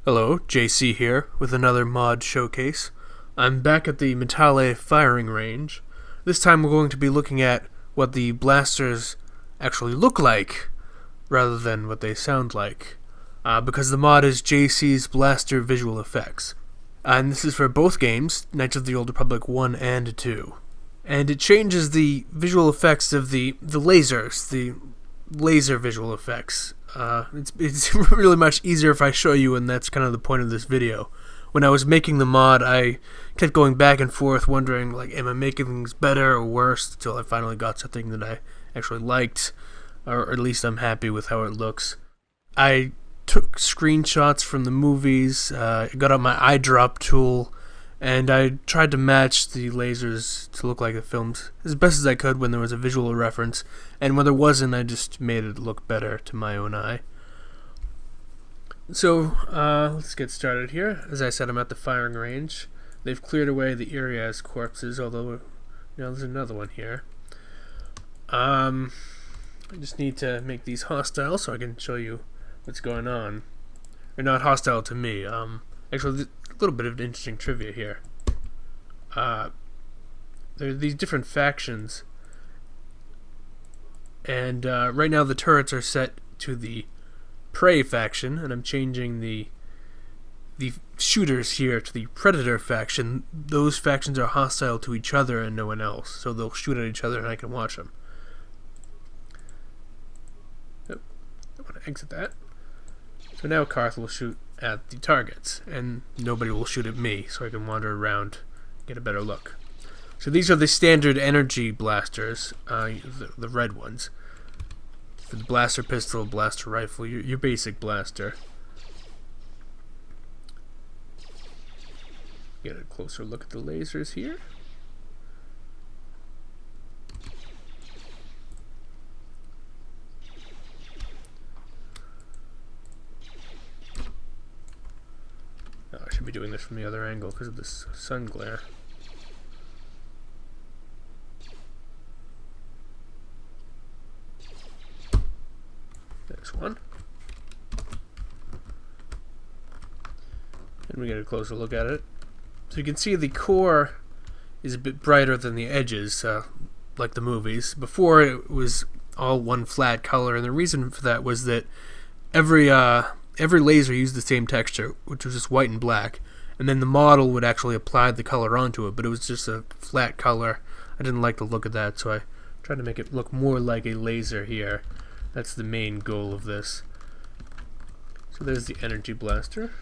Hello, JC here with another mod showcase. I'm back at the Metale firing range. This time we're going to be looking at what the blasters actually look like rather than what they sound like, because the mod is JC's Blaster Visual Effects. And this is for both games, Knights of the Old Republic 1 and 2. And it changes the visual effects of the lasers, the laser visual effects. It's really much easier if I show you, and that's kind of the point of this video. When I was making the mod, I kept going back and forth wondering, like, am I making things better or worse, until I finally got something that I actually liked, or at least I'm happy with how it looks. I took screenshots from the movies, got out my eyedrop tool, and I tried to match the lasers to look like the films as best as I could when there was a visual reference, and when there wasn't, I just made it look better to my own eye. So, let's get started here. As I said, I'm at the firing range. They've cleared away the Irias corpses, although, there's another one here. I just need to make these hostile so I can show you what's going on. They're not hostile to me. Actually, a little bit of interesting trivia here. There are these different factions, and right now the turrets are set to the Prey faction, and I'm changing the shooters here to the Predator faction. Those factions are hostile to each other and no one else, so they'll shoot at each other and I can watch them. Yep. I want to exit that. So now Karth will shoot at the targets, and nobody will shoot at me, so I can wander around, get a better look. So these are the standard energy blasters, the red ones. For the blaster pistol, blaster rifle, your basic blaster. Get a closer look at the lasers here. I should be doing this from the other angle because of this sun glare. There's one. And we get a closer look at it. So you can see the core is a bit brighter than the edges, like the movies. Before, it was all one flat color, and the reason for that was that every laser used the same texture, which was just white and black, and then the model would actually apply the color onto it, but it was just a flat color. I didn't like the look of that, so I tried to make it look more like a laser here. That's the main goal of this. So there's the energy blaster.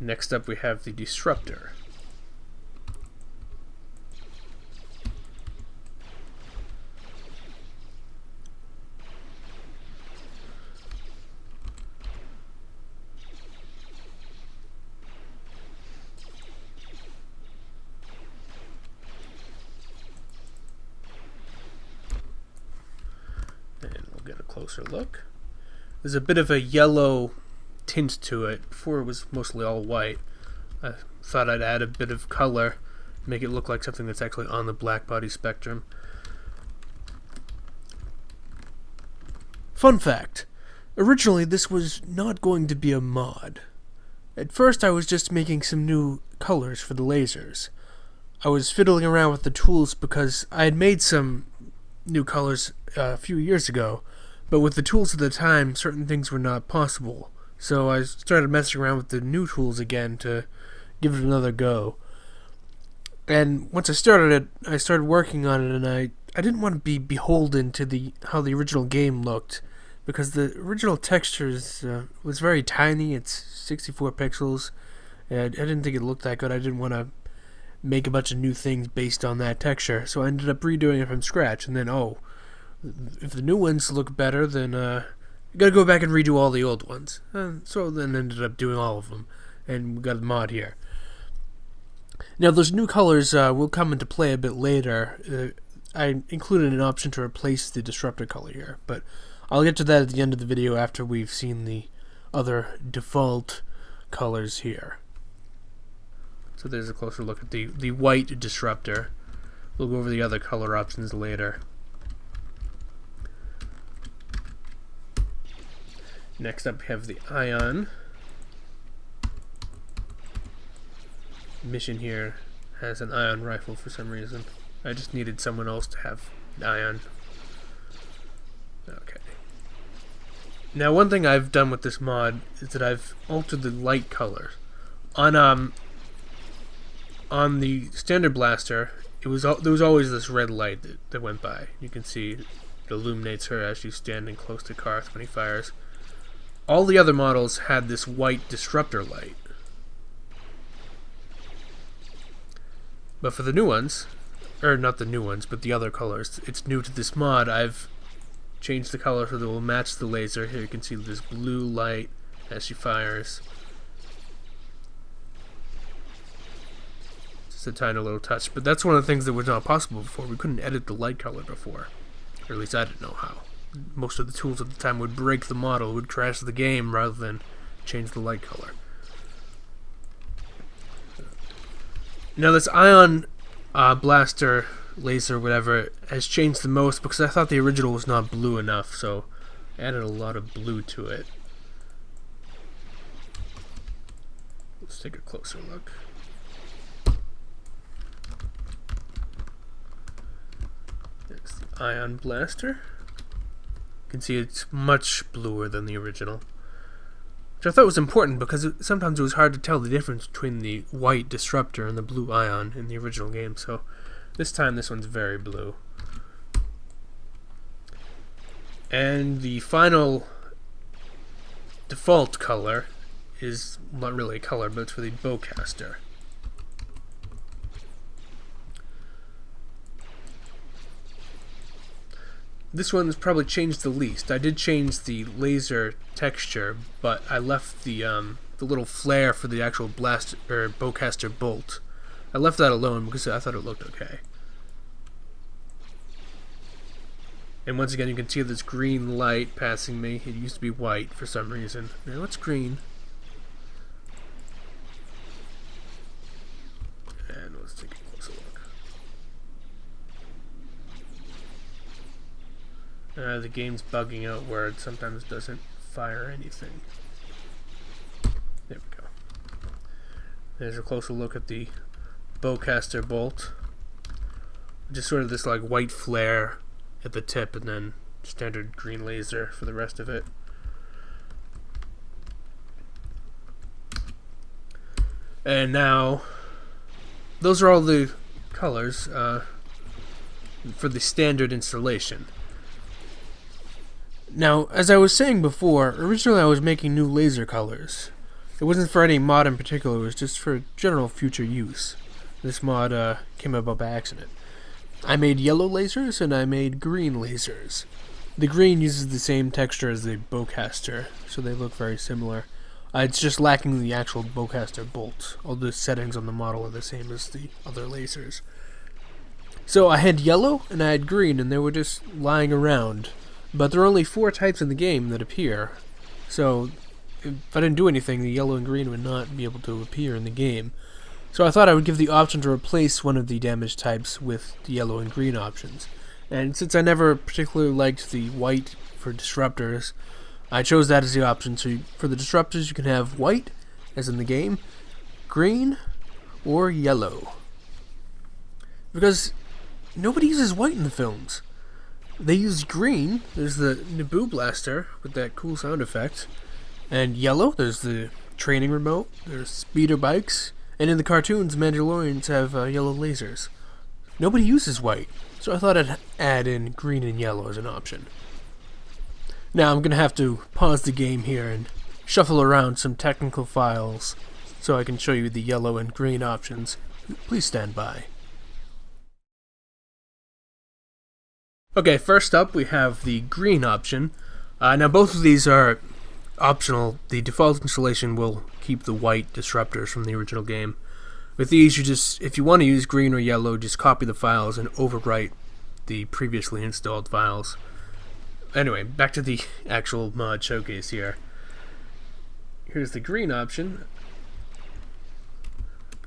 Next up we have the disruptor. Get a closer look. There's a bit of a yellow tint to it. Before it was mostly all white. I thought I'd add a bit of color, make it look like something that's actually on the black body spectrum. Fun fact. Originally this was not going to be a mod. At first I was just making some new colors for the lasers. I was fiddling around with the tools because I had made some new colors a few years ago, but with the tools at the time, certain things were not possible. So I started messing around with the new tools again to give it another go. And once I started it, I started working on it, and I didn't want to be beholden to how the original game looked, because the original textures was very tiny. It's 64 pixels, and I didn't think it looked that good. I didn't want to make a bunch of new things based on that texture, so I ended up redoing it from scratch. And then, if the new ones look better, then you gotta go back and redo all the old ones. So then ended up doing all of them, and we got a mod here. Now those new colors will come into play a bit later. I included an option to replace the disruptor color here, but I'll get to that at the end of the video after we've seen the other default colors here. So there's a closer look at the white disruptor. We'll go over the other color options later. Next up we have the Ion. Mission here has an Ion rifle for some reason. I just needed someone else to have an Ion. Okay. Now one thing I've done with this mod is that I've altered the light color. On the standard blaster, there was always this red light that went by. You can see it illuminates her as she's standing close to Karth when he fires. All the other models had this white disruptor light. But for the new ones, or not the new ones, but the other colors, it's new to this mod. I've changed the color so that it will match the laser. Here you can see this blue light as she fires. Just a tiny little touch. But that's one of the things that was not possible before. We couldn't edit the light color before. Or at least I didn't know how. Most of the tools at the time would break the model, would crash the game rather than change the light color. Now this Ion blaster, laser, whatever, has changed the most because I thought the original was not blue enough, so I added a lot of blue to it. Let's take a closer look. There's the Ion blaster. You can see it's much bluer than the original, which I thought was important because sometimes it was hard to tell the difference between the white disruptor and the blue Ion in the original game, so this time this one's very blue. And the final default color is not really a color, but it's for the bowcaster. This one's probably changed the least. I did change the laser texture, but I left the little flare for the actual blast or bowcaster bolt. I left that alone because I thought it looked okay. And once again, you can see this green light passing me. It used to be white for some reason. Now it's green. And let's take a closer look. The game's bugging out where it sometimes doesn't fire anything. There we go. There's a closer look at the bowcaster bolt. Just sort of this like white flare at the tip and then standard green laser for the rest of it. And now those are all the colors for the standard installation. Now, as I was saying before, originally I was making new laser colors. It wasn't for any mod in particular, it was just for general future use. This mod came about by accident. I made yellow lasers and I made green lasers. The green uses the same texture as the bowcaster, so they look very similar. It's just lacking the actual bowcaster bolt. All the settings on the model are the same as the other lasers. So I had yellow and I had green, and they were just lying around. But there are only 4 types in the game that appear, so if I didn't do anything, the yellow and green would not be able to appear in the game. So I thought I would give the option to replace one of the damage types with the yellow and green options. And since I never particularly liked the white for disruptors, I chose that as the option. So for the disruptors, you can have white, as in the game, green, or yellow. Because nobody uses white in the films. They use green. There's the Naboo blaster with that cool sound effect. And yellow, there's the training remote. There's speeder bikes. And in the cartoons, Mandalorians have yellow lasers. Nobody uses white, so I thought I'd add in green and yellow as an option. Now I'm going to have to pause the game here and shuffle around some technical files so I can show you the yellow and green options. Please stand by. Okay, first up we have the green option. Now both of these are optional. The default installation will keep the white disruptors from the original game. With these, you just, if you want to use green or yellow, just copy the files and overwrite the previously installed files. Anyway, back to the actual mod showcase here. Here's the green option.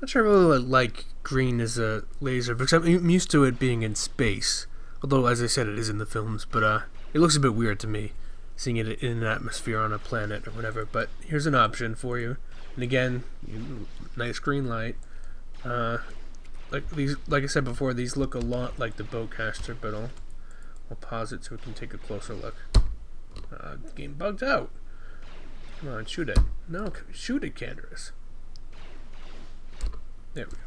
Not sure I really like green as a laser because I'm used to it being in space. Although, as I said, it is in the films, but it looks a bit weird to me. seeing it in an atmosphere on a planet or whatever. But here's an option for you. And again, nice green light. Like I said before, these look a lot like the bowcaster, but I'll pause it so we can take a closer look. Game bugged out. Come on, shoot it. No, shoot it, Canderous. There we go.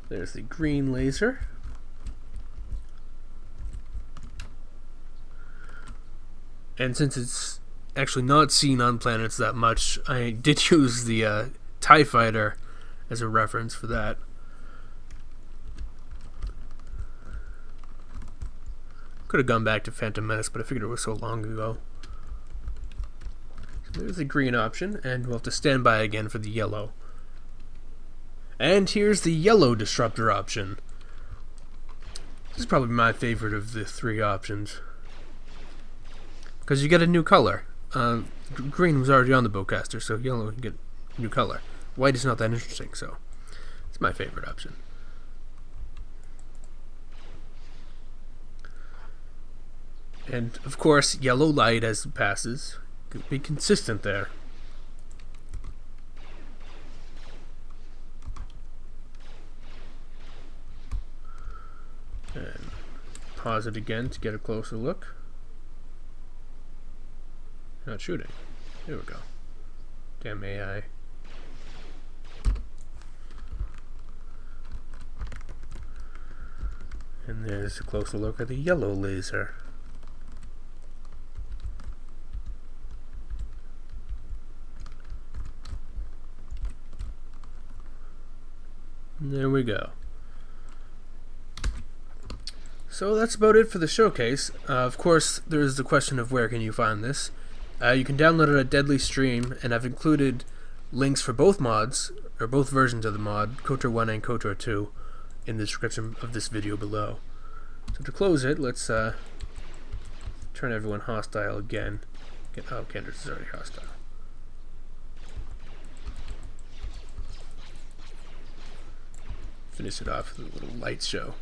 There's the green laser. And since it's actually not seen on planets that much, I did use the TIE Fighter as a reference for that. Could have gone back to Phantom Menace, but I figured it was so long ago. So there's the green option, and we'll have to stand by again for the yellow. And here's the yellow disruptor option. This is probably my favorite of the three options, because you get a new color. Green was already on the bowcaster, so yellow you get a new color. White is not that interesting, so it's my favorite option. And of course, yellow light as it passes. Could be consistent there. And pause it again to get a closer look. Not shooting. There we go. Damn AI. And there's a closer look at the yellow laser. And there we go. So that's about it for the showcase. Of course, there is the question of where can you find this. You can download it at Deadly Stream, and I've included links for both mods, or both versions of the mod, KOTOR 1 and KOTOR 2, in the description of this video below. So to close it, let's turn everyone hostile again. Oh, Candace is already hostile. Finish it off with a little light show.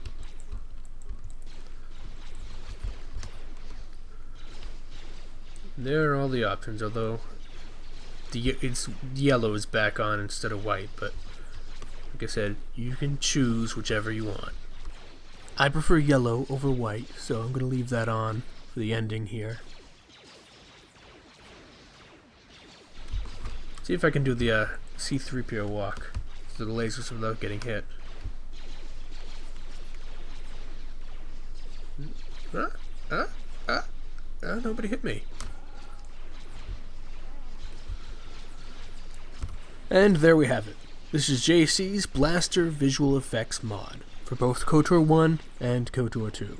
There are all the options, although it's yellow is back on instead of white, but like I said, you can choose whichever you want. I prefer yellow over white, so I'm going to leave that on for the ending here. See if I can do the C-3PO walk through the lasers without getting hit. Nobody hit me. And there we have it. This is JC's Blaster Visual Effects mod for both KOTOR 1 and KOTOR 2.